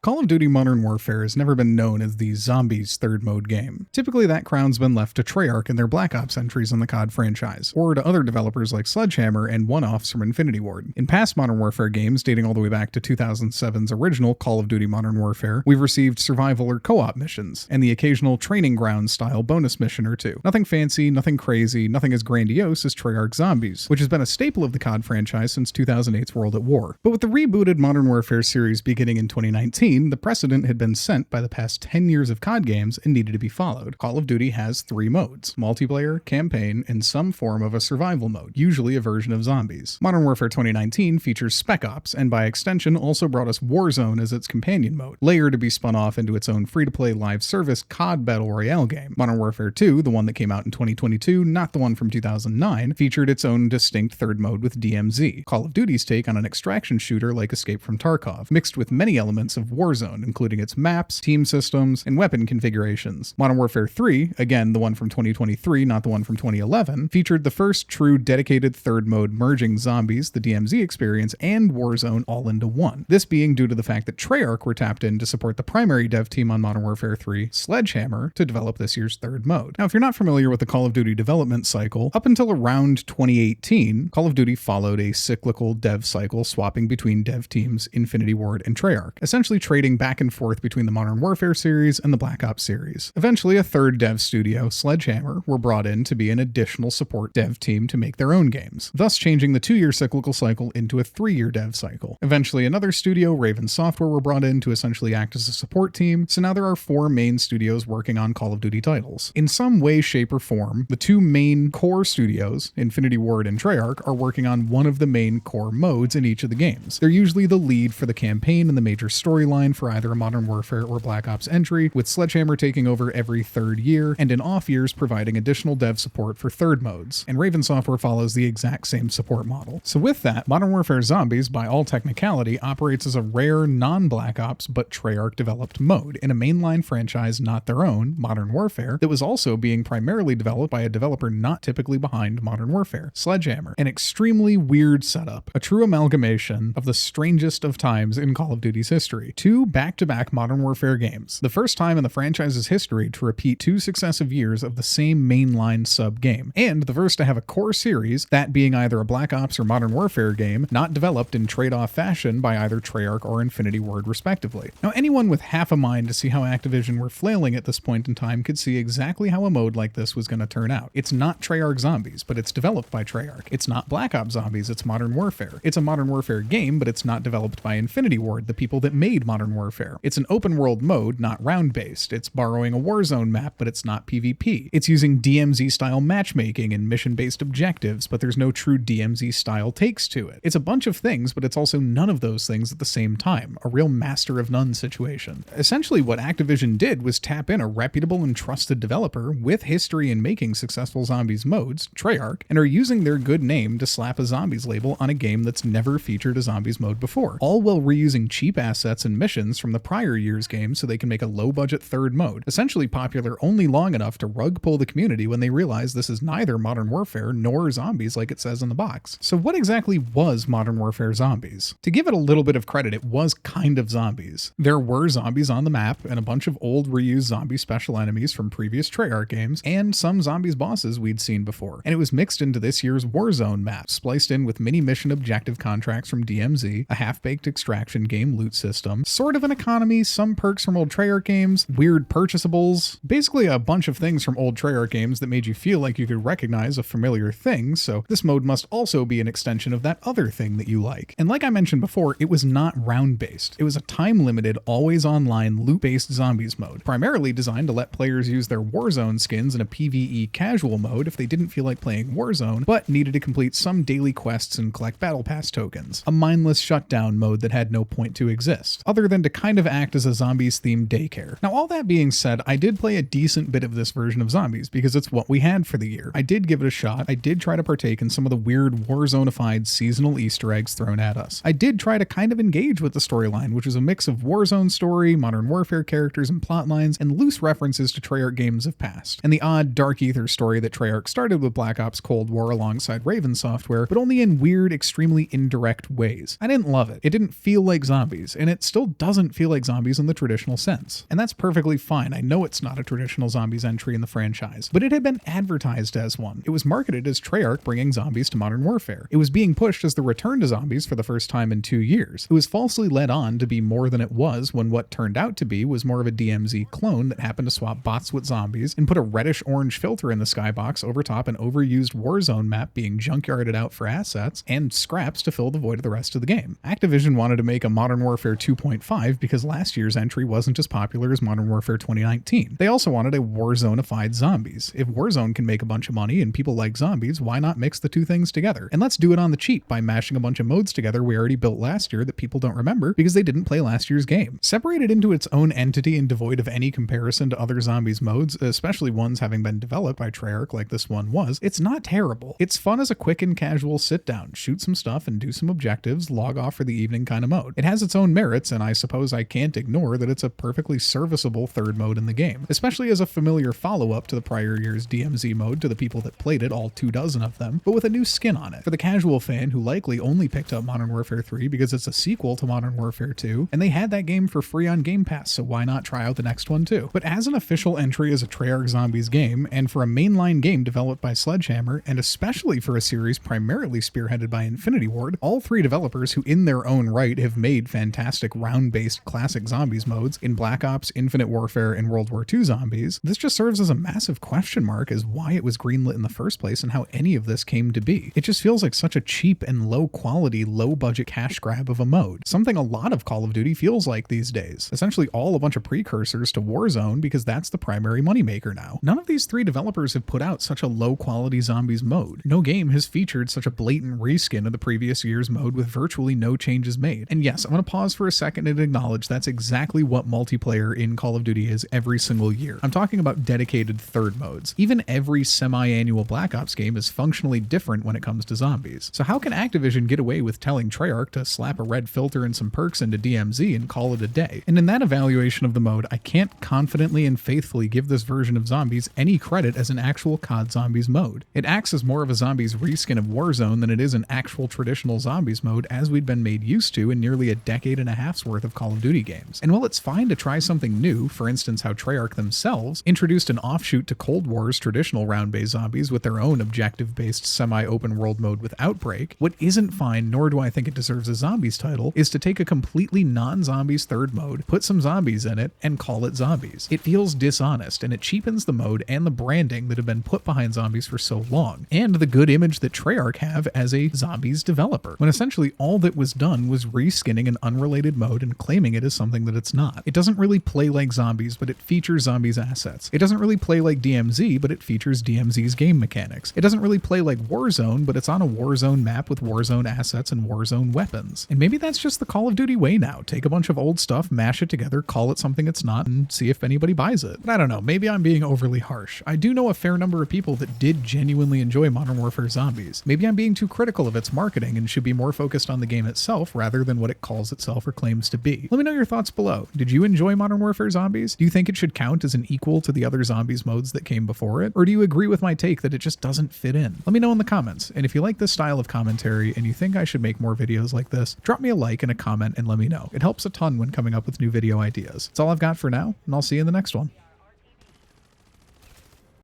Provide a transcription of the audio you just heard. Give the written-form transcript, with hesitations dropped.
Call of Duty Modern Warfare has never been known as the Zombies third mode game. Typically, that crown's been left to Treyarch and their Black Ops entries on the COD franchise, or to other developers like Sledgehammer and one-offs from Infinity Ward. In past Modern Warfare games, dating all the way back to 2007's original Call of Duty Modern Warfare, we've received survival or co-op missions, and the occasional training ground style bonus mission or two. Nothing fancy, nothing crazy, nothing as grandiose as Treyarch Zombies, which has been a staple of the COD franchise since 2008's World at War. But with the rebooted Modern Warfare series beginning in 2019, the precedent had been set by the past 10 years of COD games and needed to be followed. Call of Duty has 3 modes: multiplayer, campaign, and some form of a survival mode, usually a version of Zombies. Modern Warfare 2019 features Spec Ops, and by extension also brought us Warzone as its companion mode, later to be spun off into its own free-to-play live service COD Battle Royale game. Modern Warfare 2, the one that came out in 2022, not the one from 2009, featured its own distinct third mode with DMZ, Call of Duty's take on an extraction shooter like Escape from Tarkov, mixed with many elements of Warzone, including its maps, team systems, and weapon configurations. Modern Warfare 3, again the one from 2023, not the one from 2011, featured the first true dedicated third mode merging Zombies, the DMZ experience, and Warzone all into one. This being due to the fact that Treyarch were tapped in to support the primary dev team on Modern Warfare 3, Sledgehammer, to develop this year's third mode. Now, if you're not familiar with the Call of Duty development cycle, up until around 2018, Call of Duty followed a cyclical dev cycle swapping between dev teams Infinity Ward and Treyarch, essentially trading back and forth between the Modern Warfare series and the Black Ops series. Eventually, a third dev studio, Sledgehammer, were brought in to be an additional support dev team to make their own games, thus changing the 2-year cyclical cycle into a 3-year dev cycle. Eventually, another studio, Raven Software, were brought in to essentially act as a support team, so now there are 4 main studios working on Call of Duty titles. In some way, shape, or form, the 2 main core studios, Infinity Ward and Treyarch, are working on one of the main core modes in each of the games. They're usually the lead for the campaign and the major storyline for either a Modern Warfare or Black Ops entry, with Sledgehammer taking over every 3rd year, and in off years providing additional dev support for third modes, and Raven Software follows the exact same support model. So with that, Modern Warfare Zombies, by all technicality, operates as a rare non-Black Ops but Treyarch-developed mode in a mainline franchise not their own, Modern Warfare, that was also being primarily developed by a developer not typically behind Modern Warfare, Sledgehammer. An extremely weird setup, a true amalgamation of the strangest of times in Call of Duty's history. 2 back-to-back Modern Warfare games, the first time in the franchise's history to repeat 2 successive years of the same mainline sub-game, and the first to have a core series, that being either a Black Ops or Modern Warfare game, not developed in trade-off fashion by either Treyarch or Infinity Ward respectively. Now, anyone with half a mind to see how Activision were flailing at this point in time could see exactly how a mode like this was going to turn out. It's not Treyarch Zombies, but it's developed by Treyarch. It's not Black Ops Zombies, it's Modern Warfare. It's a Modern Warfare game, but it's not developed by Infinity Ward, the people that made Modern Warfare. It's an open world mode, not round-based. It's borrowing a Warzone map, but it's not PvP. It's using DMZ-style matchmaking and mission-based objectives, but there's no true DMZ-style takes to it. It's a bunch of things, but it's also none of those things at the same time. A real master of none situation. Essentially, what Activision did was tap in a reputable and trusted developer with history in making successful Zombies modes, Treyarch, and are using their good name to slap a Zombies label on a game that's never featured a Zombies mode before, all while reusing cheap assets and missions from the prior year's game so they can make a low-budget third mode, essentially popular only long enough to rug pull the community when they realize this is neither Modern Warfare nor Zombies like it says in the box. So what exactly was Modern Warfare Zombies? To give it a little bit of credit, it was kind of Zombies. There were zombies on the map, and a bunch of old reused zombie special enemies from previous Treyarch games, and some Zombies bosses we'd seen before. And it was mixed into this year's Warzone map, spliced in with mini mission objective contracts from DMZ, a half-baked extraction game loot system, sort of an economy, some perks from old Treyarch games, weird purchasables, basically a bunch of things from old Treyarch games that made you feel like you could recognize a familiar thing, so this mode must also be an extension of that other thing that you like. And like I mentioned before, it was not round-based. It was a time-limited, always-online, loot-based Zombies mode, primarily designed to let players use their Warzone skins in a PvE casual mode if they didn't feel like playing Warzone, but needed to complete some daily quests and collect Battle Pass tokens. A mindless shutdown mode that had no point to exist, other than to kind of act as a Zombies-themed daycare. Now, all that being said, I did play a decent bit of this version of Zombies, because it's what we had for the year. I did give it a shot. I did try to partake in some of the weird Warzone-ified seasonal Easter eggs thrown at us. I did try to kind of engage with the storyline, which was a mix of Warzone story, Modern Warfare characters and plot lines, and loose references to Treyarch games of past, and the odd Dark Ether story that Treyarch started with Black Ops Cold War alongside Raven Software, but only in weird, extremely indirect ways. I didn't love it. It didn't feel like Zombies, and it still doesn't feel like zombies in the traditional sense. And that's perfectly fine. I know it's not a traditional zombies entry in the franchise, but it had been advertised as one. It was marketed as Treyarch bringing zombies to Modern Warfare. It was being pushed as the return to zombies for the first time in 2 years. It was falsely led on to be more than it was when what turned out to be was more of a DMZ clone that happened to swap bots with zombies and put a reddish-orange filter in the skybox over top an overused Warzone map being junkyarded out for assets and scraps to fill the void of the rest of the game. Activision wanted to make a Modern Warfare 2.5 because last year's entry wasn't as popular as Modern Warfare 2019. They also wanted a Warzone-ified zombies. If Warzone can make a bunch of money and people like zombies, why not mix the two things together? And let's do it on the cheap by mashing a bunch of modes together we already built last year that people don't remember because they didn't play last year's game. Separated into its own entity and devoid of any comparison to other zombies modes, especially ones having been developed by Treyarch like this one was, it's not terrible. It's fun as a quick and casual sit down, shoot some stuff and do some objectives, log off for the evening kind of mode. It has its own merits, and I suppose I can't ignore that it's a perfectly serviceable third mode in the game, especially as a familiar follow-up to the prior year's DMZ mode to the people that played it, all 24 of them, but with a new skin on it. For the casual fan who likely only picked up Modern Warfare 3 because it's a sequel to Modern Warfare 2, and they had that game for free on Game Pass, so why not try out the next one too? But as an official entry as a Treyarch Zombies game, and for a mainline game developed by Sledgehammer, and especially for a series primarily spearheaded by Infinity Ward, all 3 developers who in their own right have made fantastic round-based classic zombies modes in Black Ops, Infinite Warfare, and World War II Zombies, this just serves as a massive question mark as why it was greenlit in the first place and how any of this came to be. It just feels like such a cheap and low-quality, low-budget cash grab of a mode. Something a lot of Call of Duty feels like these days. Essentially all a bunch of precursors to Warzone because that's the primary moneymaker now. None of these 3 developers have put out such a low-quality zombies mode. No game has featured such a blatant reskin of the previous year's mode with virtually no changes made. And yes, I'm going to pause for a second and acknowledge that's exactly what multiplayer in Call of Duty is every single year. I'm talking about dedicated third modes. Even every semi-annual Black Ops game is functionally different when it comes to zombies. So how can Activision get away with telling Treyarch to slap a red filter and some perks into DMZ and call it a day? And in that evaluation of the mode, I can't confidently and faithfully give this version of zombies any credit as an actual COD Zombies mode. It acts as more of a zombies reskin of Warzone than it is an actual traditional zombies mode as we'd been made used to in nearly a decade and a half's worth of Call of Duty games. And while it's fine to try something new, for instance how Treyarch themselves introduced an offshoot to Cold War's traditional round-based zombies with their own objective-based semi-open world mode with Outbreak, what isn't fine, nor do I think it deserves a zombies title, is to take a completely non-zombies third mode, put some zombies in it, and call it zombies. It feels dishonest, and it cheapens the mode and the branding that have been put behind zombies for so long, and the good image that Treyarch have as a zombies developer, when essentially all that was done was reskinning an unrelated mode and claiming it as something that it's not. It doesn't really play like zombies, but it features zombies assets. It doesn't really play like DMZ, but it features DMZ's game mechanics. It doesn't really play like Warzone, but it's on a Warzone map with Warzone assets and Warzone weapons. And maybe that's just the Call of Duty way now. Take a bunch of old stuff, mash it together, call it something it's not, and see if anybody buys it. But I don't know, maybe I'm being overly harsh. I do know a fair number of people that did genuinely enjoy Modern Warfare Zombies. Maybe I'm being too critical of its marketing and should be more focused on the game itself rather than what it calls itself or claims to be. Let me know your thoughts below. Did you enjoy Modern Warfare Zombies? Do you think it should count as an equal to the other zombies modes that came before it? Or do you agree with my take that it just doesn't fit in? Let me know in the comments. And if you like this style of commentary and you think I should make more videos like this, drop me a like and a comment and let me know. It helps a ton when coming up with new video ideas. That's all I've got for now, and I'll see you in the next one.